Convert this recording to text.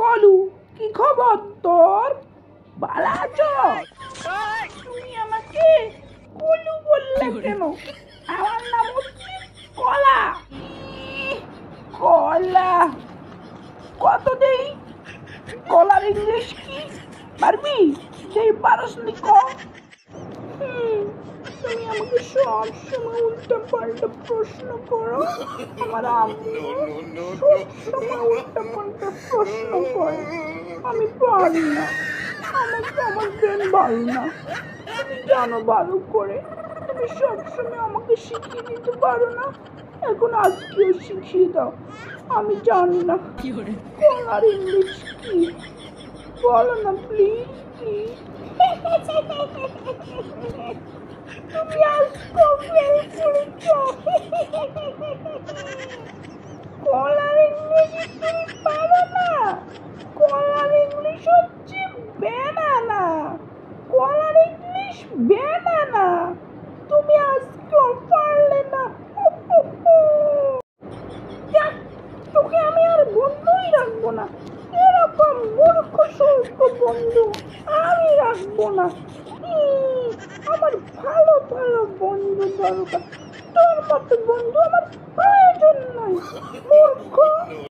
কলু, কি খবর তোর? ভালো আছো? তুমি আমাকে কলু বললে কেন? আমার নাম হচ্ছে কলা। কলা কত দেই? কলার ইংলিশ কি পারবি? যেই পারস নি কম। তুমি আমাকে সব সময় উল্টা পাল্টা প্রশ্ন করো। আমার আম্মু সব সময় উল্টা পাল্টা প্রশ্ন করে, আমি পারি না। আমাকে আমার ব্রেন ভালো না, তুমি জানো ভালো করে। তুমি সবসময় আমাকে শিখিয়ে দিতে পারো না, এখন আজকেও শিখিয়ে দাও। আমি জানি না কলার ইংলিশ কি, বলো না প্লিজ প্লিজ। তুমি আজকে ফেল করেছ। কলার ইংরেজি তুমি পারো না? কলার ইংলিশ হচ্ছে ব্যানানা। কলার ইংলিশ ব্যানানা। তুমি আজকেও পারলে না। যাক, তোকে আমি আর বন্ধুই রাখবো না। এরকম মূর্খ সূর্খ বন্ধু আমি রাখবো না। আমার ভালো ভালো বন্ধু দরকার, তোর মতো বন্ধু আমার প্রয়োজন নাই, মূর্খ।